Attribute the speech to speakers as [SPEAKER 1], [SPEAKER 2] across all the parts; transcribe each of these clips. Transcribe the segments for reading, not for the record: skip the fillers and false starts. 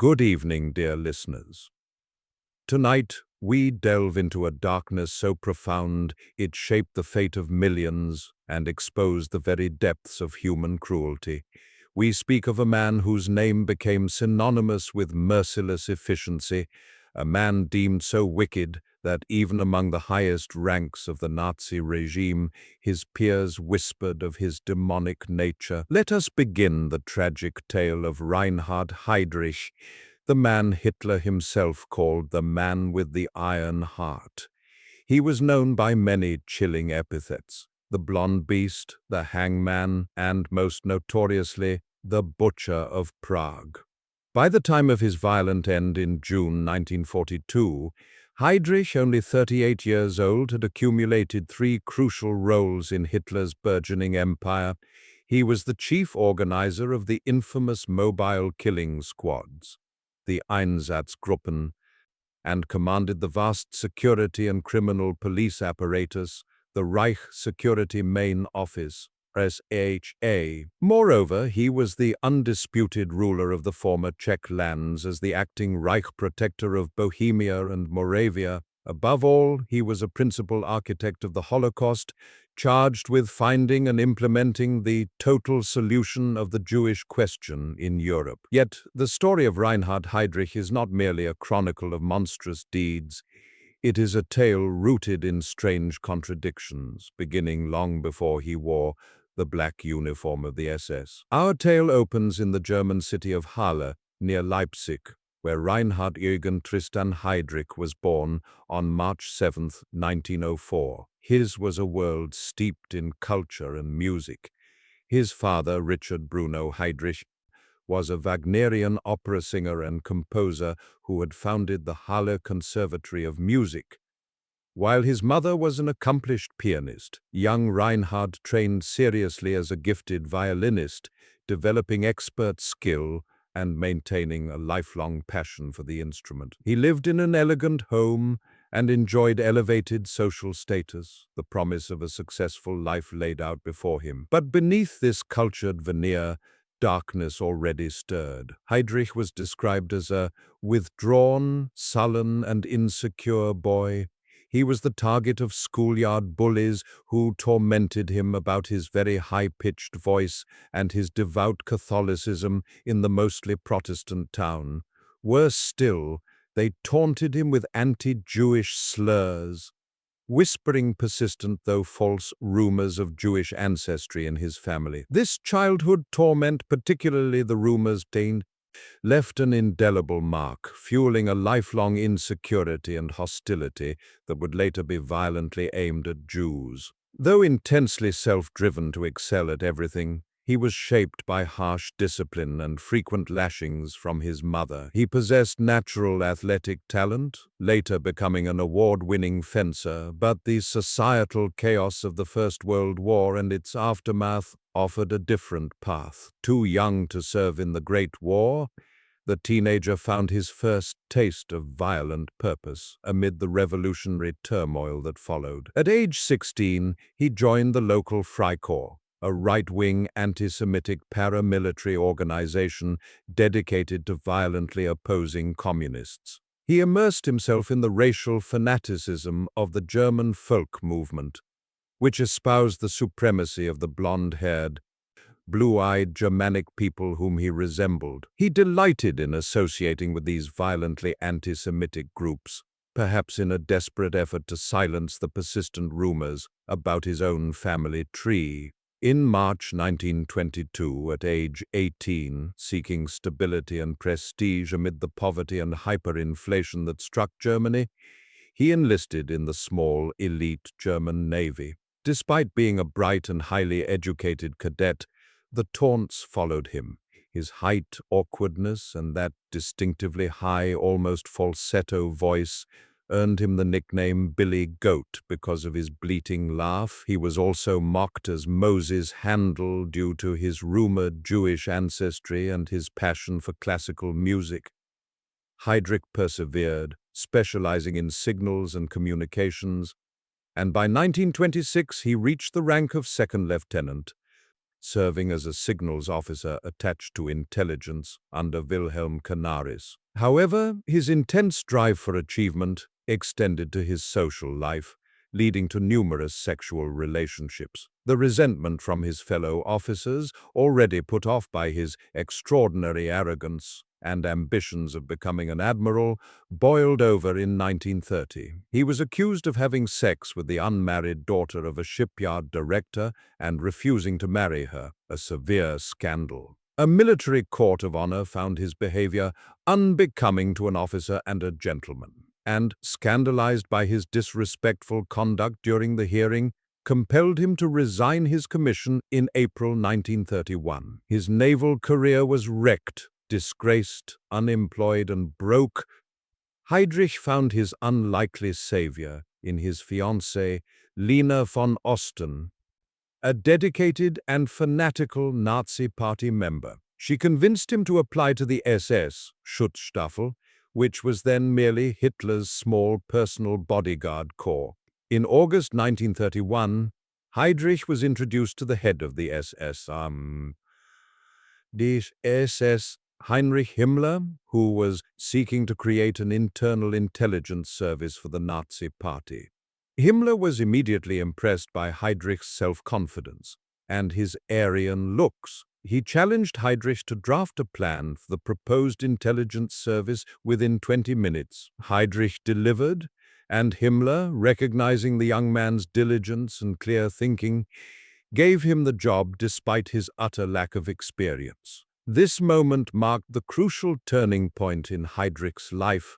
[SPEAKER 1] Good evening, dear listeners. Tonight, we delve into a darkness so profound it shaped the fate of millions and exposed the very depths of human cruelty. We speak of a man whose name became synonymous with merciless efficiency, a man deemed so wicked that even among the highest ranks of the Nazi regime, his peers whispered of his demonic nature. Let us begin the tragic tale of Reinhard Heydrich, the man Hitler himself called the man with the iron heart. He was known by many chilling epithets: the Blond Beast, the Hangman, and most notoriously, the Butcher of Prague. By the time of his violent end in June 1942, Heydrich, only 38 years old, had accumulated three crucial roles in Hitler's burgeoning empire. He was the chief organizer of the infamous mobile killing squads, the Einsatzgruppen, and commanded the vast security and criminal police apparatus, the Reich Security Main Office, RSHA. Moreover, he was the undisputed ruler of the former Czech lands as the acting Reich protector of Bohemia and Moravia. Above all, he was a principal architect of the Holocaust, charged with finding and implementing the total solution of the Jewish question in Europe. Yet, the story of Reinhard Heydrich is not merely a chronicle of monstrous deeds. It is a tale rooted in strange contradictions, beginning long before he wore the black uniform of the SS. Our tale opens in the German city of Halle, near Leipzig, where Reinhard Eugen Tristan Heydrich was born on March 7, 1904. His was a world steeped in culture and music. His father, Richard Bruno Heydrich, was a Wagnerian opera singer and composer who had founded the Halle Conservatory of Music. While his mother was an accomplished pianist, young Reinhard trained seriously as a gifted violinist, developing expert skill and maintaining a lifelong passion for the instrument. He lived in an elegant home and enjoyed elevated social status, the promise of a successful life laid out before him. But beneath this cultured veneer, darkness already stirred. Heydrich was described as a withdrawn, sullen, and insecure boy. He was the target of schoolyard bullies who tormented him about his very high-pitched voice and his devout Catholicism in the mostly Protestant town. Worse still, they taunted him with anti-Jewish slurs, whispering persistent though false rumors of Jewish ancestry in his family. This childhood torment, particularly the rumors, left an indelible mark, fueling a lifelong insecurity and hostility that would later be violently aimed at Jews. Though intensely self-driven to excel at everything, he was shaped by harsh discipline and frequent lashings from his mother. He possessed natural athletic talent, later becoming an award-winning fencer, but the societal chaos of the First World War and its aftermath offered a different path. Too young to serve in the Great War, the teenager found his first taste of violent purpose amid the revolutionary turmoil that followed. At age 16, he joined the local Freikorps, a right-wing anti-Semitic paramilitary organization dedicated to violently opposing communists. He immersed himself in the racial fanaticism of the German folk movement, which espoused the supremacy of the blonde-haired, blue-eyed Germanic people whom he resembled. He delighted in associating with these violently anti-Semitic groups, perhaps in a desperate effort to silence the persistent rumors about his own family tree. In March 1922, at age 18, seeking stability and prestige amid the poverty and hyperinflation that struck Germany, he enlisted in the small, elite German Navy. Despite being a bright and highly educated cadet, the taunts followed him. His height, awkwardness, and that distinctively high, almost falsetto voice earned him the nickname Billy Goat because of his bleating laugh. He was also mocked as Moses Handel due to his rumored Jewish ancestry and his passion for classical music. Heydrich persevered, specializing in signals and communications, and by 1926 he reached the rank of second lieutenant. serving as a signals officer attached to intelligence under Wilhelm Canaris. However, his intense drive for achievement extended to his social life, leading to numerous sexual relationships. The resentment from his fellow officers, already put off by his extraordinary arrogance and ambitions of becoming an admiral, boiled over in 1930. He was accused of having sex with the unmarried daughter of a shipyard director and refusing to marry her, a severe scandal. A military court of honor found his behavior unbecoming to an officer and a gentleman, and, scandalized by his disrespectful conduct during the hearing, compelled him to resign his commission in April 1931. His naval career was wrecked, disgraced, unemployed, and broke. Heydrich found his unlikely savior in his fiancée, Lena von Osten, a dedicated and fanatical Nazi Party member. She convinced him to apply to the SS, Schutzstaffel, which was then merely Hitler's small personal bodyguard corps. In August 1931, Heydrich was introduced to the head of the SS, Heinrich Himmler, who was seeking to create an internal intelligence service for the Nazi Party. Himmler was immediately impressed by Heydrich's self-confidence and his Aryan looks. He challenged Heydrich to draft a plan for the proposed intelligence service within 20 minutes. Heydrich delivered, and Himmler, recognizing the young man's diligence and clear thinking, gave him the job despite his utter lack of experience. This moment marked the crucial turning point in Heydrich's life.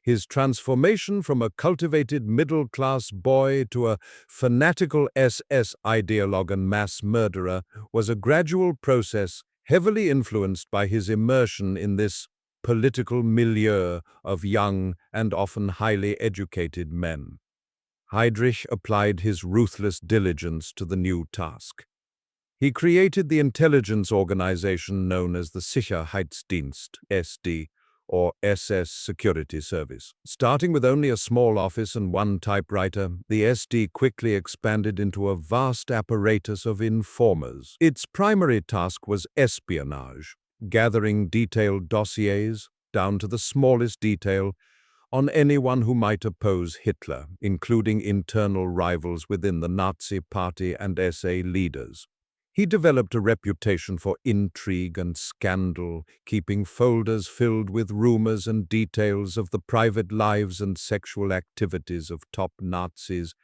[SPEAKER 1] His transformation from a cultivated middle-class boy to a fanatical SS ideologue and mass murderer was a gradual process heavily influenced by his immersion in this political milieu of young and often highly educated men. Heydrich applied his ruthless diligence to the new task. He created the intelligence organization known as the Sicherheitsdienst, SD, or SS Security Service. Starting with only a small office and one typewriter, the SD quickly expanded into a vast apparatus of informers. Its primary task was espionage, gathering detailed dossiers, down to the smallest detail, on anyone who might oppose Hitler, including internal rivals within the Nazi Party and SA leaders. He developed a reputation for intrigue and scandal, keeping folders filled with rumors and details of the private lives and sexual activities of top Nazis,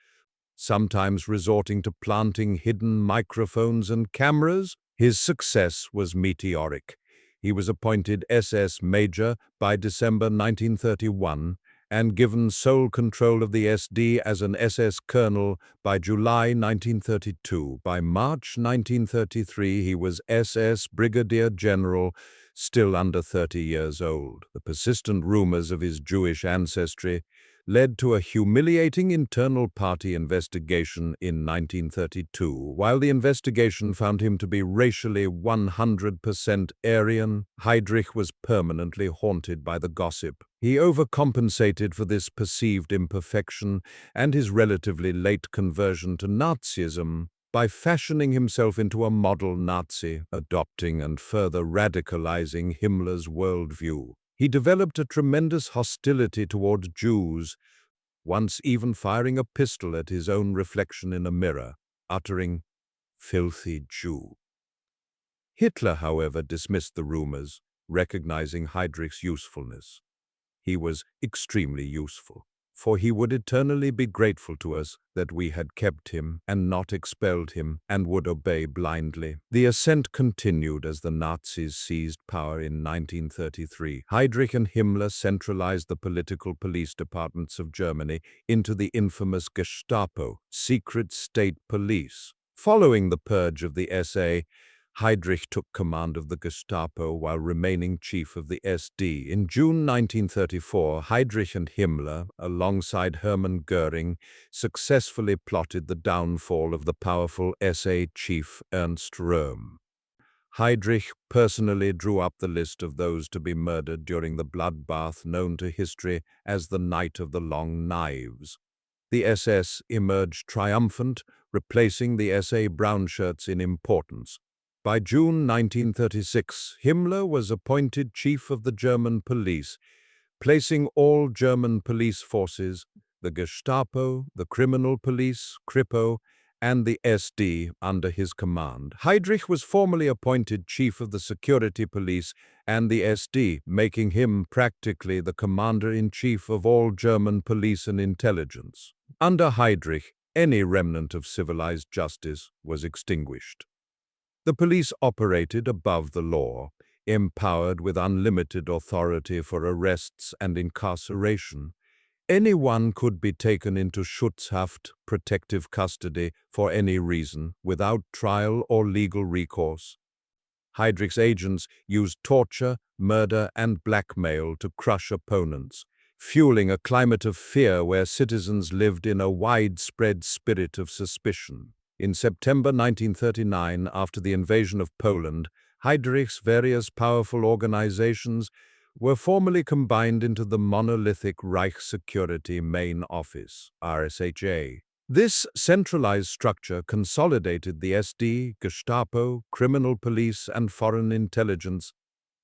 [SPEAKER 1] sometimes resorting to planting hidden microphones and cameras. His success was meteoric. He was appointed SS Major by December 1931 and given sole control of the SD as an SS Colonel by July 1932. By March 1933, he was SS Brigadier General, still under 30 years old. The persistent rumors of his Jewish ancestry led to a humiliating internal party investigation in 1932. While the investigation found him to be racially 100% Aryan, Heydrich was permanently haunted by the gossip. He overcompensated for this perceived imperfection and his relatively late conversion to Nazism by fashioning himself into a model Nazi, adopting and further radicalizing Himmler's worldview. He developed a tremendous hostility toward Jews, once even firing a pistol at his own reflection in a mirror, uttering, "Filthy Jew." Hitler, however, dismissed the rumors, recognizing Heydrich's usefulness. He was extremely useful, for he would eternally be grateful to us that we had kept him and not expelled him and would obey blindly. The ascent continued as the Nazis seized power in 1933. Heydrich and Himmler centralized the political police departments of Germany into the infamous Gestapo, secret state police. Following the purge of the SA, Heydrich took command of the Gestapo while remaining chief of the SD. In June 1934, Heydrich and Himmler, alongside Hermann Göring, successfully plotted the downfall of the powerful SA chief Ernst Röhm. Heydrich personally drew up the list of those to be murdered during the bloodbath known to history as the Night of the Long Knives. the SS emerged triumphant, replacing the SA brownshirts in importance. By June 1936, Himmler was appointed chief of the German police, placing all German police forces, the Gestapo, the criminal police, Kripo, and the SD under his command. Heydrich was formally appointed chief of the security police and the SD, making him practically the commander-in-chief of all German police and intelligence. Under Heydrich, any remnant of civilized justice was extinguished. The police operated above the law, empowered with unlimited authority for arrests and incarceration. Anyone could be taken into Schutzhaft, protective custody, for any reason, without trial or legal recourse. Heydrich's agents used torture, murder, and blackmail to crush opponents, fueling a climate of fear where citizens lived in a widespread spirit of suspicion. In September 1939, after the invasion of Poland, Heydrich's various powerful organizations were formally combined into the monolithic Reich Security Main Office, RSHA. This centralized structure consolidated the SD, Gestapo, criminal police, and foreign intelligence,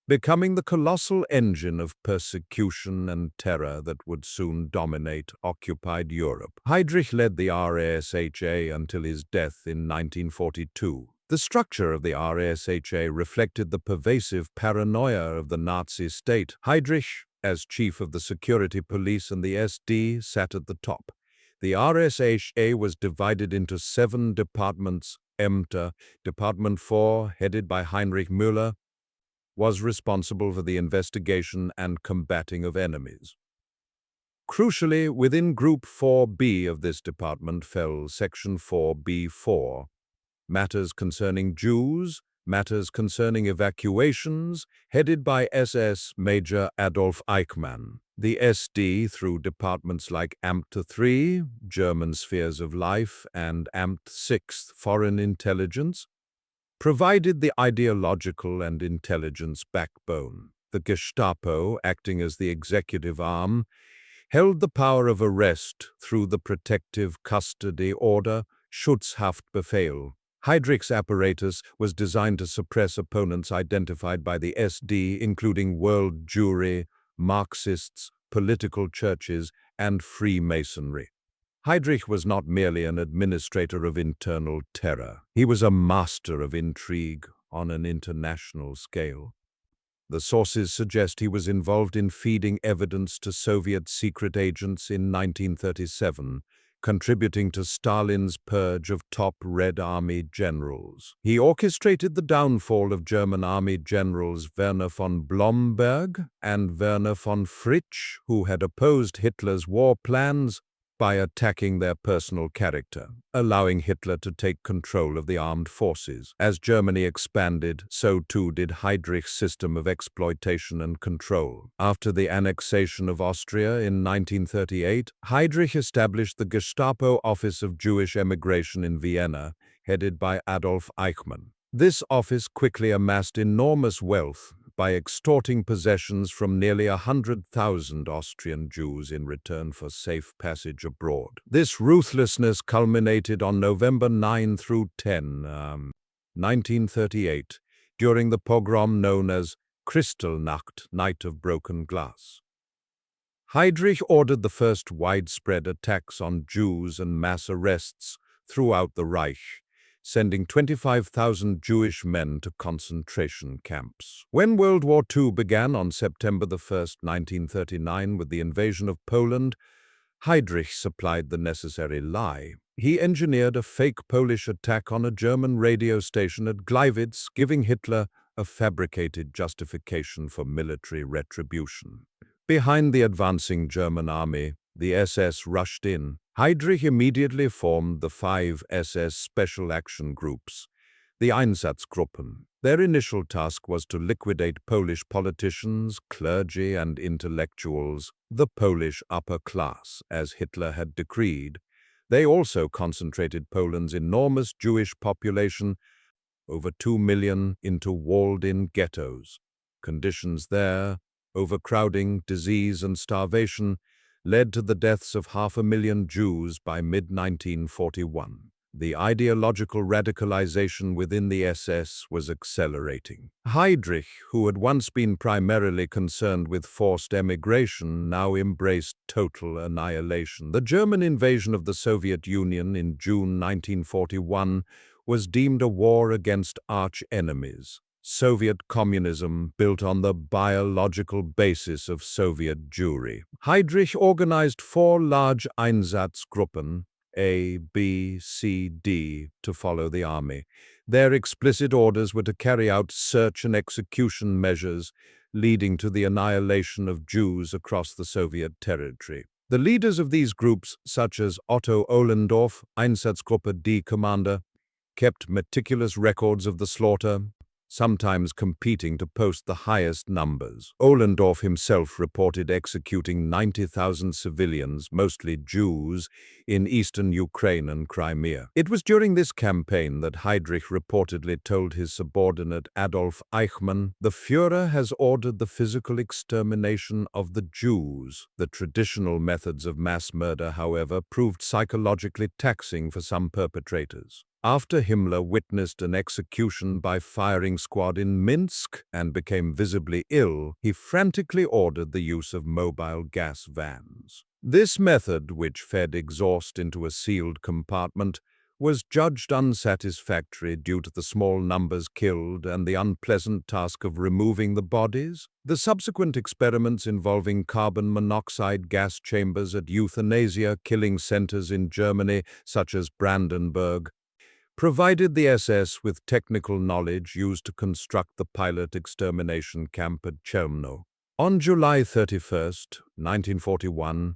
[SPEAKER 1] becoming the colossal engine of persecution and terror that would soon dominate occupied Europe. Heydrich led the RSHA until his death in 1942. The structure of the RSHA reflected the pervasive paranoia of the Nazi state. Heydrich, as chief of the security police and the SD, sat at the top. The RSHA was divided into 7 departments. Ämter, Department 4, headed by Heinrich Müller, was responsible for the investigation and combating of enemies. Crucially, within Group 4B of this department fell Section 4B4, matters concerning Jews, matters concerning evacuations, headed by SS Major Adolf Eichmann. The SD, through departments like Amt 3, German Spheres of Life, and Amt 6, Foreign Intelligence, provided the ideological and intelligence backbone. The Gestapo, acting as the executive arm, held the power of arrest through the protective custody order, Schutzhaftbefehl. Heydrich's apparatus was designed to suppress opponents identified by the SD, including world Jewry, Marxists, political churches, and Freemasonry. Heydrich was not merely an administrator of internal terror. He was a master of intrigue on an international scale. The sources suggest he was involved in feeding evidence to Soviet secret agents in 1937, contributing to Stalin's purge of top Red Army generals. He orchestrated the downfall of German army generals Werner von Blomberg and Werner von Fritsch, who had opposed Hitler's war plans, by attacking their personal character, allowing Hitler to take control of the armed forces. As Germany expanded, so too did Heydrich's system of exploitation and control. After the annexation of Austria in 1938, Heydrich established the Gestapo Office of Jewish Emigration in Vienna, headed by Adolf Eichmann. This office quickly amassed enormous wealth by extorting possessions from nearly 100,000 Austrian Jews in return for safe passage abroad. This ruthlessness culminated on November 9 through 10, 1938, during the pogrom known as Kristallnacht, Night of Broken Glass. Heydrich ordered the first widespread attacks on Jews and mass arrests throughout the Reich, sending 25,000 Jewish men to concentration camps. When World War II began on September 1, 1939, with the invasion of Poland, Heydrich supplied the necessary lie. He engineered a fake Polish attack on a German radio station at Gleiwitz, giving Hitler a fabricated justification for military retribution. Behind the advancing German army, the SS rushed in. Heydrich immediately formed the 5 SS Special Action Groups, the Einsatzgruppen. Their initial task was to liquidate Polish politicians, clergy, and intellectuals, the Polish upper class, as Hitler had decreed. They also concentrated Poland's enormous Jewish population, over 2 million, into walled-in ghettos. Conditions there, overcrowding, disease, and starvation, led to the deaths of 500,000 Jews by mid-1941. The ideological radicalization within the SS was accelerating. Heydrich, who had once been primarily concerned with forced emigration, now embraced total annihilation. The German invasion of the Soviet Union in June 1941 was deemed a war against arch-enemies. Soviet communism built on the biological basis of Soviet Jewry. Heydrich organized 4 large Einsatzgruppen, A, B, C, D, to follow the army. Their explicit orders were to carry out search and execution measures, leading to the annihilation of Jews across the Soviet territory. The leaders of these groups, such as Otto Ohlendorf, Einsatzgruppe D commander, kept meticulous records of the slaughter, sometimes competing to post the highest numbers. Ohlendorf himself reported executing 90,000 civilians, mostly Jews, in eastern Ukraine and Crimea. It was during this campaign that Heydrich reportedly told his subordinate Adolf Eichmann, "The Führer has ordered the physical extermination of the Jews." The traditional methods of mass murder, however, proved psychologically taxing for some perpetrators. After Himmler witnessed an execution by firing squad in Minsk and became visibly ill, he frantically ordered the use of mobile gas vans. This method, which fed exhaust into a sealed compartment, was judged unsatisfactory due to the small numbers killed and the unpleasant task of removing the bodies. The subsequent experiments involving carbon monoxide gas chambers at euthanasia killing centers in Germany, such as Brandenburg, provided the SS with technical knowledge used to construct the pilot extermination camp at Chelmno. On July 31, 1941,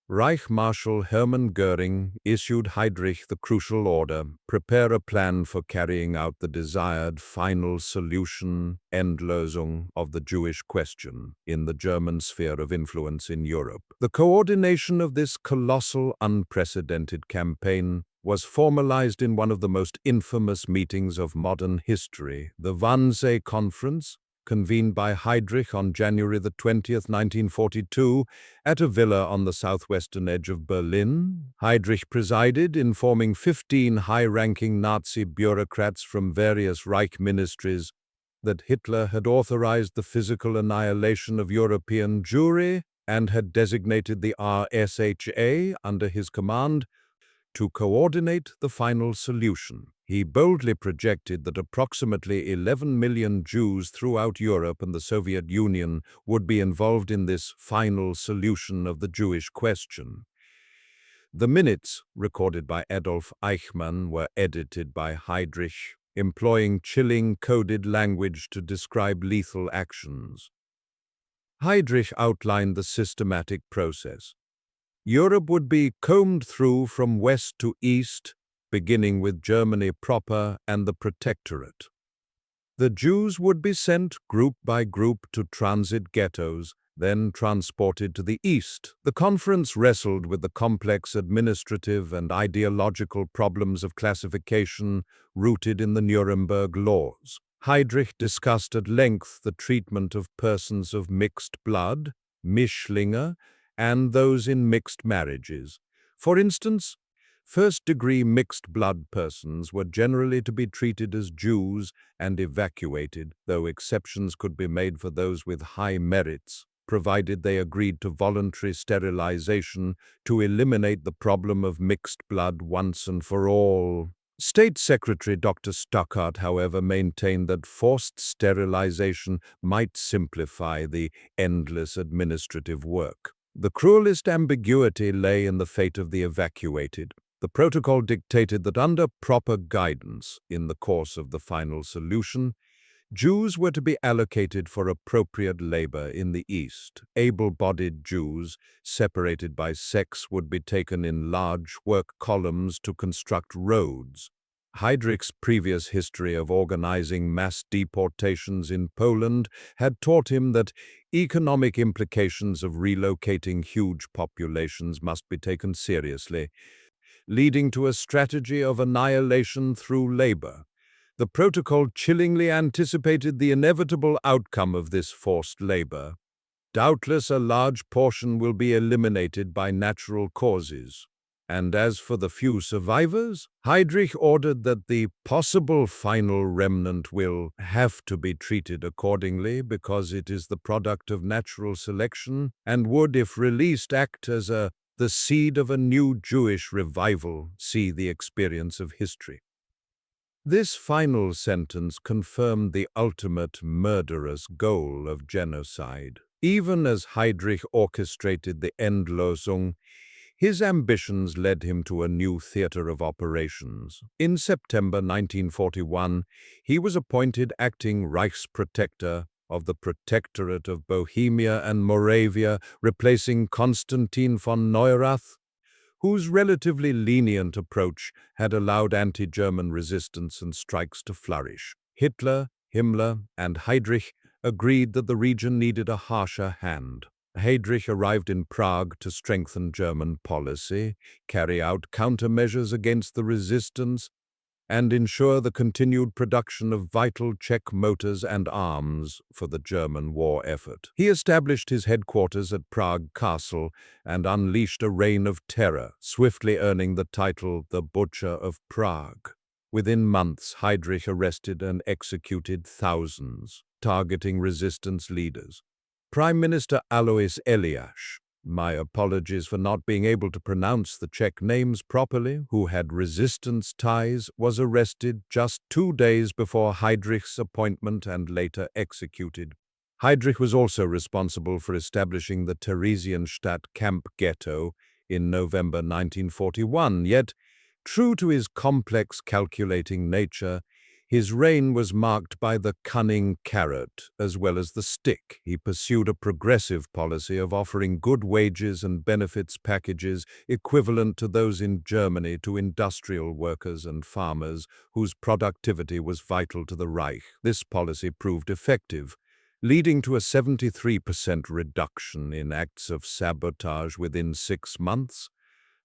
[SPEAKER 1] Reich Marshal Hermann Göring issued Heydrich the crucial order, prepare a plan for carrying out the desired final solution, Endlösung, of the Jewish question in the German sphere of influence in Europe. The coordination of this colossal, unprecedented campaign was formalized in one of the most infamous meetings of modern history, the Wannsee Conference, convened by Heydrich on January 20, 1942, at a villa on the southwestern edge of Berlin. Heydrich presided, informing 15 high-ranking Nazi bureaucrats from various Reich ministries that Hitler had authorized the physical annihilation of European Jewry and had designated the RSHA under his command to coordinate the final solution. He boldly projected that approximately 11 million Jews throughout Europe and the Soviet Union would be involved in this final solution of the Jewish question. The minutes, recorded by Adolf Eichmann, were edited by Heydrich, employing chilling coded language to describe lethal actions. Heydrich outlined the systematic process. Europe would be combed through from west to east, beginning with Germany proper and the Protectorate. The Jews would be sent group by group to transit ghettos, then transported to the east. The conference wrestled with the complex administrative and ideological problems of classification rooted in the Nuremberg laws. Heydrich discussed at length the treatment of persons of mixed blood, Mischlinge, and those in mixed marriages. For instance, first-degree mixed-blood persons were generally to be treated as Jews and evacuated, though exceptions could be made for those with high merits, provided they agreed to voluntary sterilization to eliminate the problem of mixed blood once and for all. State Secretary Dr. Stuckart, however, maintained that forced sterilization might simplify the endless administrative work. The cruelest ambiguity lay in the fate of the evacuated. The protocol dictated that under proper guidance, in the course of the final solution, Jews were to be allocated for appropriate labor in the East. Able-bodied Jews, separated by sex, would be taken in large work columns to construct roads. Heydrich's previous history of organizing mass deportations in Poland had taught him that economic implications of relocating huge populations must be taken seriously, leading to a strategy of annihilation through labor. The protocol chillingly anticipated the inevitable outcome of this forced labor. Doubtless a large portion will be eliminated by natural causes. And as for the few survivors, Heydrich ordered that the possible final remnant will have to be treated accordingly because it is the product of natural selection and would, if released, act as the seed of a new Jewish revival. See the experience of history. This final sentence confirmed the ultimate murderous goal of genocide. Even as Heydrich orchestrated the Endlösung, his ambitions led him to a new theater of operations. In September 1941, he was appointed acting Reichsprotector of the Protectorate of Bohemia and Moravia, replacing Konstantin von Neurath, whose relatively lenient approach had allowed anti-German resistance and strikes to flourish. Hitler, Himmler, and Heydrich agreed that the region needed a harsher hand. Heydrich arrived in Prague to strengthen German policy, carry out countermeasures against the resistance, and ensure the continued production of vital Czech motors and arms for the German war effort. He established his headquarters at Prague Castle and unleashed a reign of terror, swiftly earning the title the Butcher of Prague. Within months, Heydrich arrested and executed thousands, targeting resistance leaders. Prime Minister Alois Eliáš, my apologies for not being able to pronounce the Czech names properly, who had resistance ties, was arrested just 2 days before Heydrich's appointment and later executed. Heydrich was also responsible for establishing the Theresienstadt camp ghetto in November 1941, yet, true to his complex calculating nature, his reign was marked by the cunning carrot as well as the stick. He pursued a progressive policy of offering good wages and benefits packages equivalent to those in Germany to industrial workers and farmers whose productivity was vital to the Reich. This policy proved effective, leading to a 73% reduction in acts of sabotage within 6 months,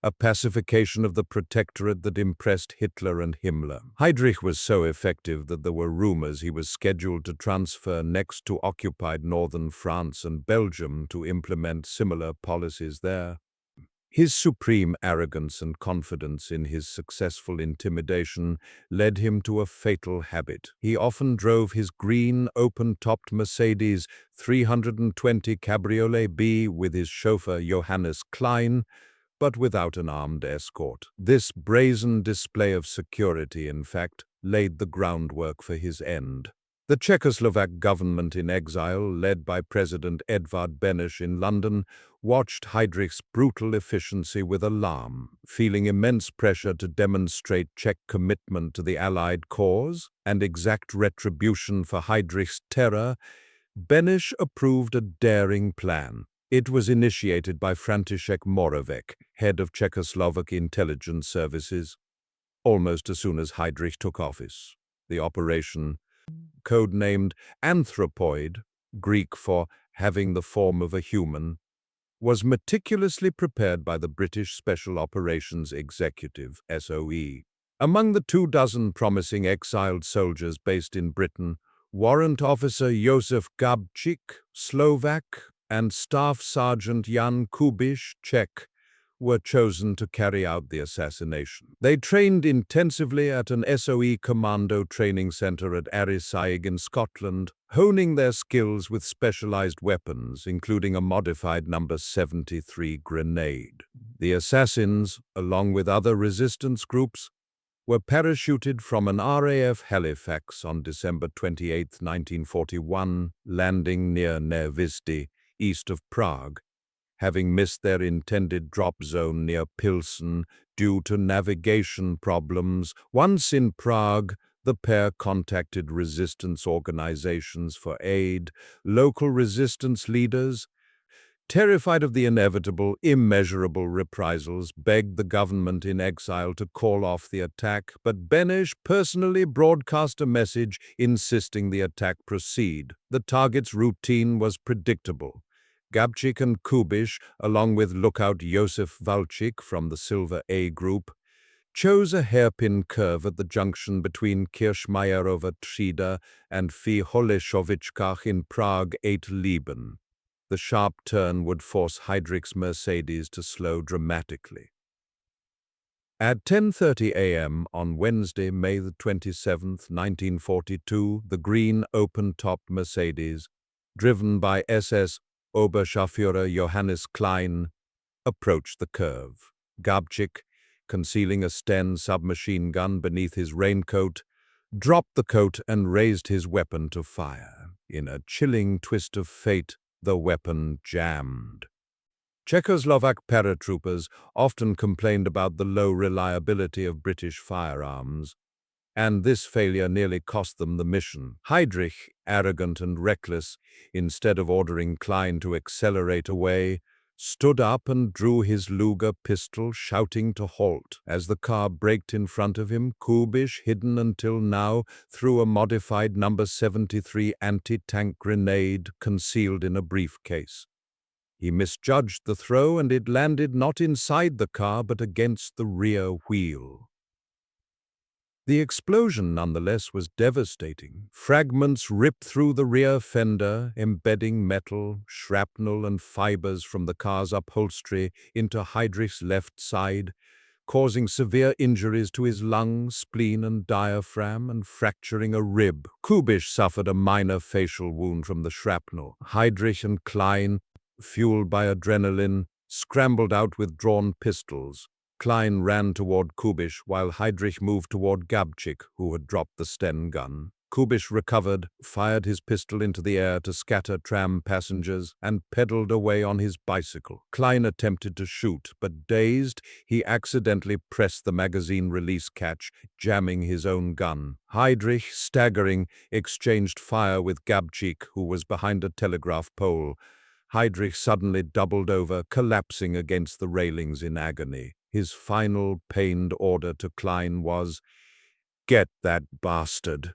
[SPEAKER 1] a pacification of the protectorate that impressed Hitler and Himmler. Heydrich was so effective that there were rumors he was scheduled to transfer next to occupied northern France and Belgium to implement similar policies there. His supreme arrogance and confidence in his successful intimidation led him to a fatal habit. He often drove his green, open-topped Mercedes 320 Cabriolet B with his chauffeur Johannes Klein, but without an armed escort. This brazen display of security, in fact, laid the groundwork for his end. The Czechoslovak government in exile, led by President Edvard Beneš in London, watched Heydrich's brutal efficiency with alarm. Feeling immense pressure to demonstrate Czech commitment to the Allied cause and exact retribution for Heydrich's terror, Beneš approved a daring plan. It was initiated by František Moravec, head of Czechoslovak intelligence services, almost as soon as Heydrich took office. The operation, codenamed Anthropoid, Greek for having the form of a human, was meticulously prepared by the British Special Operations Executive, SOE. Among the 24 promising exiled soldiers based in Britain, Warrant Officer Josef Gabčík, Slovak, and Staff Sergeant Jan Kubiš, Czech, were chosen to carry out the assassination. They trained intensively at an SOE commando training center at RSHA in Scotland, honing their skills with specialized weapons, including a modified No. 73 grenade. The assassins, along with other resistance groups, were parachuted from an RAF Halifax on December 28, 1941, landing near Nevisty, east of Prague, having missed their intended drop zone near Pilsen due to navigation problems. Once in Prague, the pair contacted resistance organizations for aid. Local resistance leaders, terrified of the inevitable, immeasurable reprisals, begged the government in exile to call off the attack, but Beneš personally broadcast a message insisting the attack proceed. The target's routine was predictable. Gabčík and Kubiš, along with lookout Josef Valčík from the Silver A Group, chose a hairpin curve at the junction between Kirchmayerova Třída and V Holešovičkách in Prague 8 Lieben. The sharp turn would force Heydrich's Mercedes to slow dramatically. At 10:30 a.m. on Wednesday, May the 27th, 1942, the green open-topped Mercedes, driven by SS Oberscharführer Johannes Klein, approached the curve. Gabčík, concealing a Sten submachine gun beneath his raincoat, dropped the coat and raised his weapon to fire. In a chilling twist of fate, the weapon jammed. Czechoslovak paratroopers often complained about the low reliability of British firearms, and this failure nearly cost them the mission. Heydrich, arrogant and reckless, instead of ordering Klein to accelerate away, stood up and drew his Luger pistol, shouting to halt. As the car braked in front of him, Kubiš, hidden until now, threw a modified No. 73 anti-tank grenade concealed in a briefcase. He misjudged the throw, and it landed not inside the car but against the rear wheel. The explosion, nonetheless, was devastating. Fragments ripped through the rear fender, embedding metal, shrapnel, and fibers from the car's upholstery into Heydrich's left side, causing severe injuries to his lung, spleen, and diaphragm, and fracturing a rib. Kubiš suffered a minor facial wound from the shrapnel. Heydrich and Klein, fueled by adrenaline, scrambled out with drawn pistols. Klein ran toward Kubiš while Heydrich moved toward Gabčík, who had dropped the Sten gun. Kubiš recovered, fired his pistol into the air to scatter tram passengers, and pedaled away on his bicycle. Klein attempted to shoot, but dazed, he accidentally pressed the magazine release catch, jamming his own gun. Heydrich, staggering, exchanged fire with Gabčík, who was behind a telegraph pole. Heydrich suddenly doubled over, collapsing against the railings in agony. His final pained order to Klein was, "Get that bastard."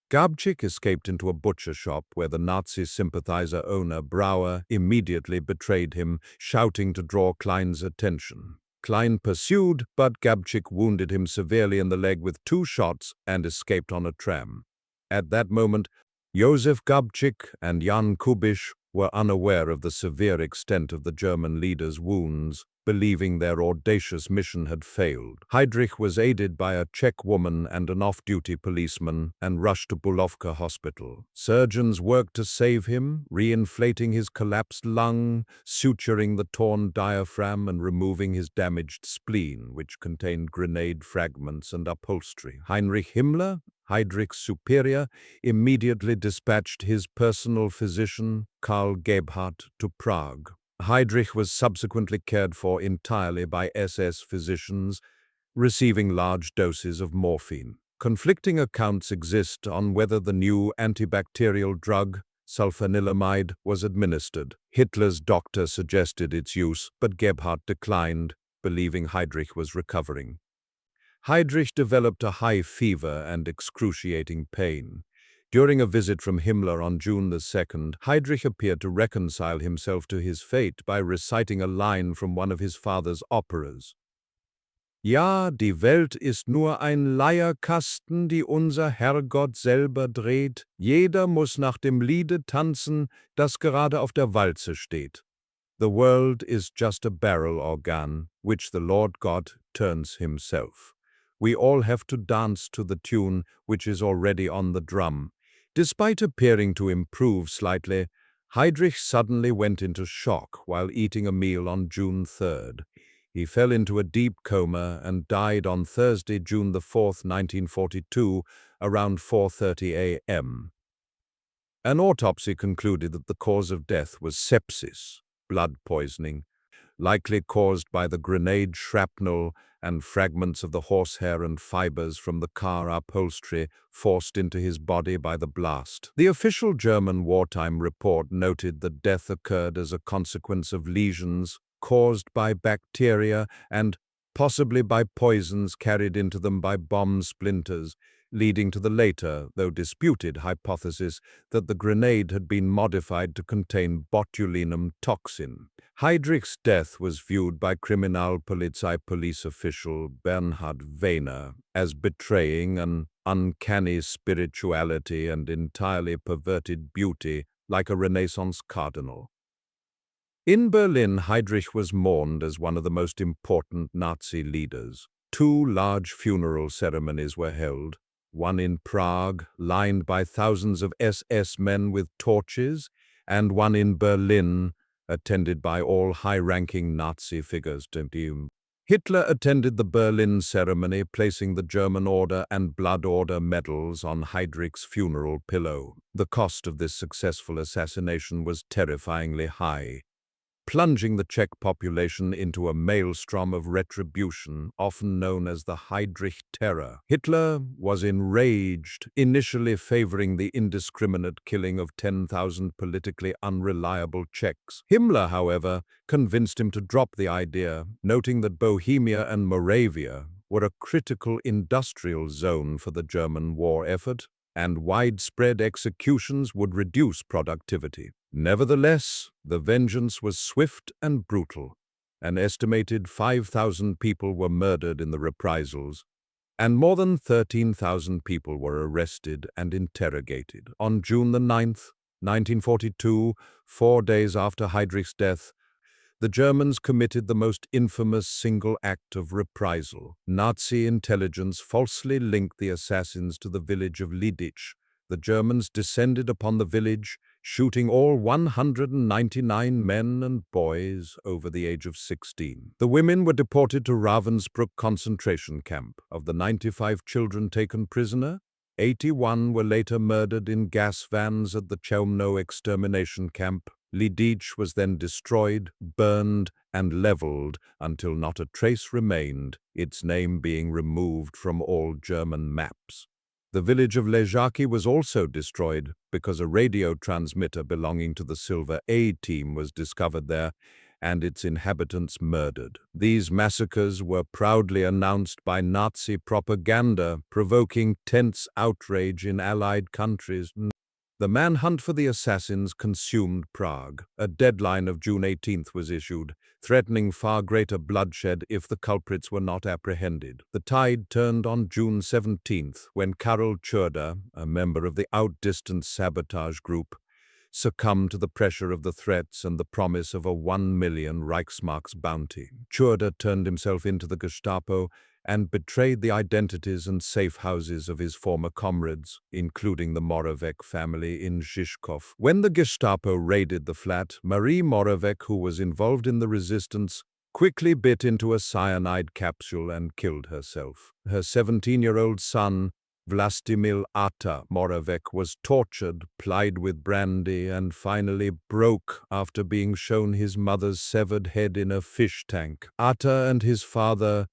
[SPEAKER 1] Gabčík escaped into a butcher shop where the Nazi sympathizer owner Brauer immediately betrayed him, shouting to draw Klein's attention. Klein pursued, but Gabčík wounded him severely in the leg with 2 shots and escaped on a tram. At that moment, Josef Gabčík and Jan Kubiš were unaware of the severe extent of the German leader's wounds, believing their audacious mission had failed. Heydrich was aided by a Czech woman and an off-duty policeman and rushed to Bulovka Hospital. Surgeons worked to save him, reinflating his collapsed lung, suturing the torn diaphragm, and removing his damaged spleen, which contained grenade fragments and upholstery. Heinrich Himmler, Heydrich's superior, immediately dispatched his personal physician, Karl Gebhardt, to Prague. Heydrich was subsequently cared for entirely by SS physicians, receiving large doses of morphine. Conflicting accounts exist on whether the new antibacterial drug, sulfanilamide, was administered. Hitler's doctor suggested its use, but Gebhardt declined, believing Heydrich was recovering. Heydrich developed a high fever and excruciating pain. During a visit from Himmler on June 2nd, Heydrich appeared to reconcile himself to his fate by reciting a line from one of his father's operas. Ja, die Welt ist nur ein Leierkasten, die unser Herrgott selber dreht. Jeder muss nach dem Liede tanzen, das gerade auf der Walze steht. The world is just a barrel organ, which the Lord God turns himself. We all have to dance to the tune which is already on the drum. Despite appearing to improve slightly, Heydrich suddenly went into shock while eating a meal on June 3rd. He fell into a deep coma and died on Thursday, June 4th, 1942, around 4:30 a.m. An autopsy concluded that the cause of death was sepsis, blood poisoning, likely caused by the grenade shrapnel and fragments of the horsehair and fibers from the car upholstery forced into his body by the blast. The official German wartime report noted that death occurred as a consequence of lesions caused by bacteria and possibly by poisons carried into them by bomb splinters, leading to the later, though disputed, hypothesis that the grenade had been modified to contain botulinum toxin. Heydrich's death was viewed by Kriminalpolizei police official Bernhard Wehner as betraying an uncanny spirituality and entirely perverted beauty like a Renaissance cardinal. In Berlin, Heydrich was mourned as one of the most important Nazi leaders. Two large funeral ceremonies were held, one in Prague, lined by thousands of SS men with torches, and one in Berlin, attended by all high-ranking Nazi figures. Hitler attended the Berlin ceremony, placing the German Order and Blood Order medals on Heydrich's funeral pillow. The cost of this successful assassination was terrifyingly high, plunging the Czech population into a maelstrom of retribution, often known as the Heydrich Terror. Hitler was enraged, initially favoring the indiscriminate killing of 10,000 politically unreliable Czechs. Himmler, however, convinced him to drop the idea, noting that Bohemia and Moravia were a critical industrial zone for the German war effort, and widespread executions would reduce productivity. Nevertheless, the vengeance was swift and brutal. An estimated 5,000 people were murdered in the reprisals, and more than 13,000 people were arrested and interrogated. On June 9th, 1942, 4 days after Heydrich's death, the Germans committed the most infamous single act of reprisal. Nazi intelligence falsely linked the assassins to the village of Lidice. The Germans descended upon the village, shooting all 199 men and boys over the age of 16. The women were deported to Ravensbrück concentration camp. Of the 95 children taken prisoner, 81 were later murdered in gas vans at the Chelmno extermination camp. Lidice was then destroyed, burned, and leveled until not a trace remained, its name being removed from all German maps. The village of Ležáky was also destroyed because a radio transmitter belonging to the Silver A team was discovered there and its inhabitants murdered. These massacres were proudly announced by Nazi propaganda, provoking tense outrage in Allied countries. The manhunt for the assassins consumed Prague. A deadline of June 18th was issued, threatening far greater bloodshed if the culprits were not apprehended. The tide turned on June 17th when Karel Čurda, a member of the outdistanced sabotage group, succumbed to the pressure of the threats and the promise of a 1 million Reichsmarks bounty. Čurda turned himself into the Gestapo and betrayed the identities and safe houses of his former comrades, including the Moravec family in Žižkov. When the Gestapo raided the flat, Marie Moravec, who was involved in the resistance, quickly bit into a cyanide capsule and killed herself. Her 17-year-old son, Vlastimil Ata Moravec, was tortured, plied with brandy, and finally broke after being shown his mother's severed head in a fish tank. Ata and his father,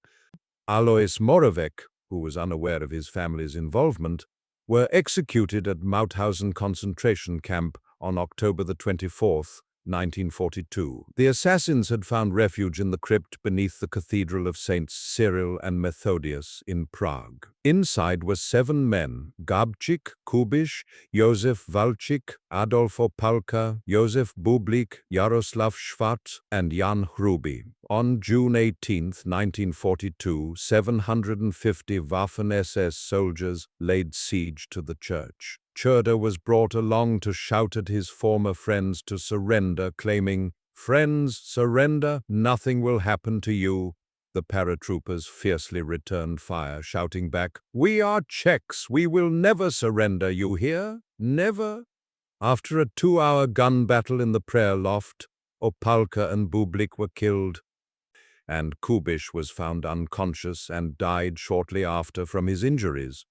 [SPEAKER 1] Alois Moravec, who was unaware of his family's involvement, were executed at Mauthausen concentration camp on October 24th, 1942. The assassins had found refuge in the crypt beneath the Cathedral of Saints Cyril and Methodius in Prague. Inside were 7 men: Gabčík, Kubiš, Josef Valčík, Adolfo Palka, Josef Bublik, Jaroslav Švat, and Jan Hruby. On June 18, 1942, 750 Waffen-SS soldiers laid siege to the church. Čurda was brought along to shout at his former friends to surrender, claiming, "Friends, surrender, nothing will happen to you." The paratroopers fiercely returned fire, shouting back, "We are Czechs, we will never surrender, you hear? Never." After a 2-hour gun battle in the prayer loft, Opalka and Bublik were killed, and Kubiš was found unconscious and died shortly after from his injuries.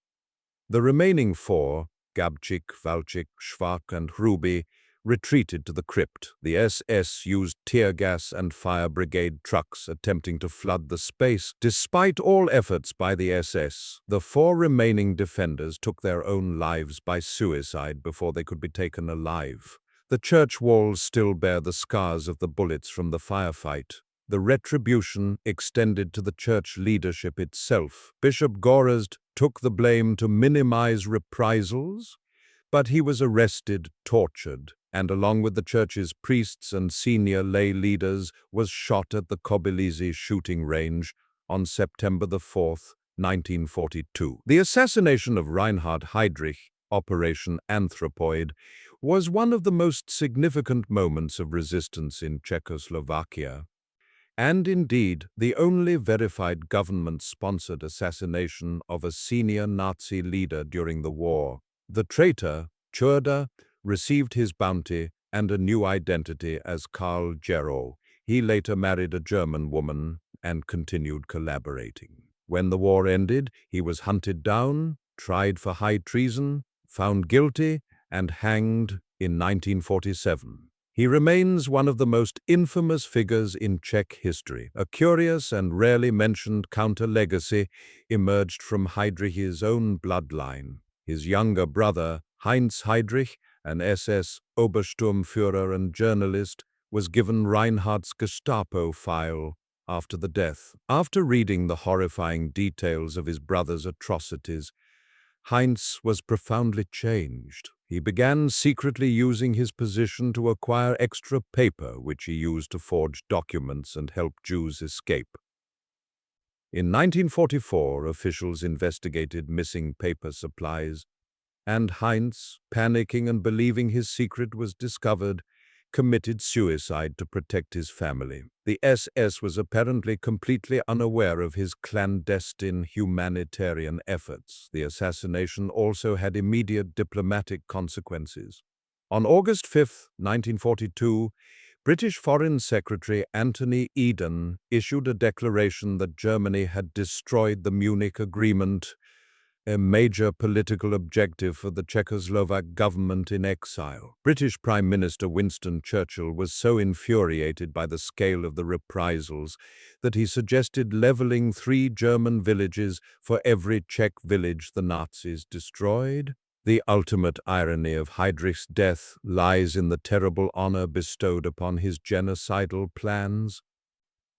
[SPEAKER 1] The remaining 4, Gabčík, Valčík, Švák, and Hruby, retreated to the crypt. The SS used tear gas and fire brigade trucks attempting to flood the space. Despite all efforts by the SS, the 4 remaining defenders took their own lives by suicide before they could be taken alive. The church walls still bear the scars of the bullets from the firefight. The retribution extended to the church leadership itself. Bishop Gorazd took the blame to minimize reprisals, but he was arrested, tortured, and along with the church's priests and senior lay leaders was shot at the Kobylizy shooting range on September 4th, 1942. The assassination of Reinhard Heydrich, Operation Anthropoid, was one of the most significant moments of resistance in Czechoslovakia, and indeed the only verified government-sponsored assassination of a senior Nazi leader during the war. The traitor, Churda, received his bounty and a new identity as Karl Gero. He later married a German woman and continued collaborating. When the war ended, he was hunted down, tried for high treason, found guilty, and hanged in 1947. He remains one of the most infamous figures in Czech history. A curious and rarely mentioned counter-legacy emerged from Heydrich's own bloodline. His younger brother, Heinz Heydrich, an SS Obersturmführer and journalist, was given Reinhardt's Gestapo file after the death. After reading the horrifying details of his brother's atrocities, Heinz was profoundly changed. He began secretly using his position to acquire extra paper, which he used to forge documents and help Jews escape. In 1944, officials investigated missing paper supplies, and Heinz, panicking and believing his secret was discovered, committed suicide to protect his family. The SS was apparently completely unaware of his clandestine humanitarian efforts. The assassination also had immediate diplomatic consequences. On August 5, 1942, British Foreign Secretary Anthony Eden issued a declaration that Germany had destroyed the Munich Agreement, a major political objective for the Czechoslovak government in exile. British Prime Minister Winston Churchill was so infuriated by the scale of the reprisals that he suggested leveling 3 German villages for every Czech village the Nazis destroyed. The ultimate irony of Heydrich's death lies in the terrible honor bestowed upon his genocidal plans.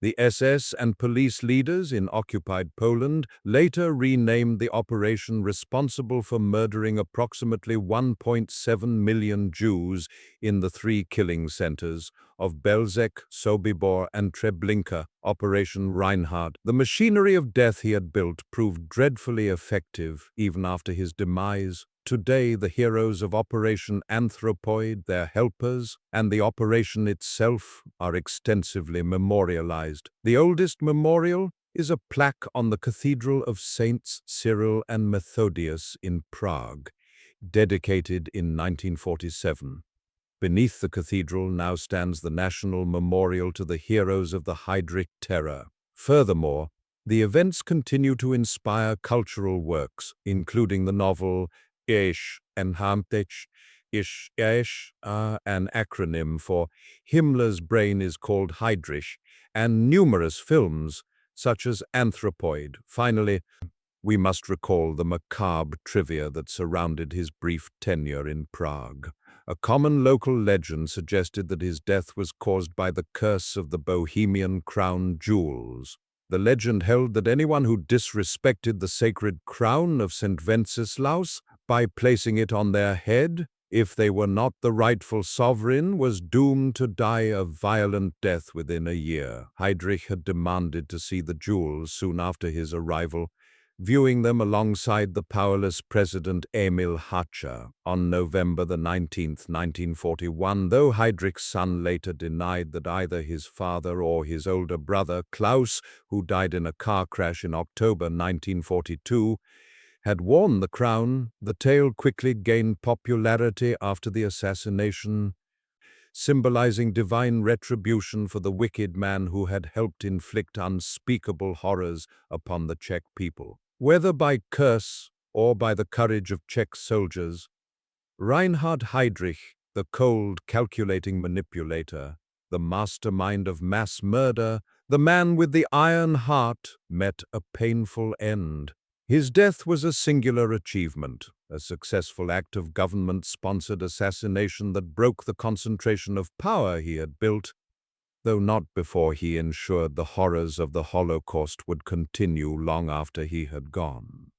[SPEAKER 1] The SS and police leaders in occupied Poland later renamed the operation responsible for murdering approximately 1.7 million Jews in the 3 killing centers of Belzec, Sobibor, and Treblinka, Operation Reinhard. The machinery of death he had built proved dreadfully effective even after his demise. Today, the heroes of Operation Anthropoid, their helpers, and the operation itself are extensively memorialized. The oldest memorial is a plaque on the Cathedral of Saints Cyril and Methodius in Prague, dedicated in 1947. Beneath the cathedral now stands the national memorial to the heroes of the Heydrich Terror. Furthermore, the events continue to inspire cultural works, including the novel Ich Enhamtech, an acronym for Himmler's brain is called Heydrich, and numerous films such as Anthropoid. Finally, we must recall the macabre trivia that surrounded his brief tenure in Prague. A common local legend suggested that his death was caused by the curse of the Bohemian crown jewels. The legend held that anyone who disrespected the sacred crown of St. Wenceslaus by placing it on their head, if they were not the rightful sovereign, was doomed to die a violent death within a year. Heydrich had demanded to see the jewels soon after his arrival, viewing them alongside the powerless President Emil Hácha on November 19, 1941, though Heydrich's son later denied that either his father or his older brother, Klaus, who died in a car crash in October 1942, had worn the crown. The tale quickly gained popularity after the assassination, symbolizing divine retribution for the wicked man who had helped inflict unspeakable horrors upon the Czech people. Whether by curse or by the courage of Czech soldiers, Reinhard Heydrich, the cold, calculating manipulator, the mastermind of mass murder, the man with the iron heart, met a painful end. His death was a singular achievement, a successful act of government-sponsored assassination that broke the concentration of power he had built, though not before he ensured the horrors of the Holocaust would continue long after he had gone.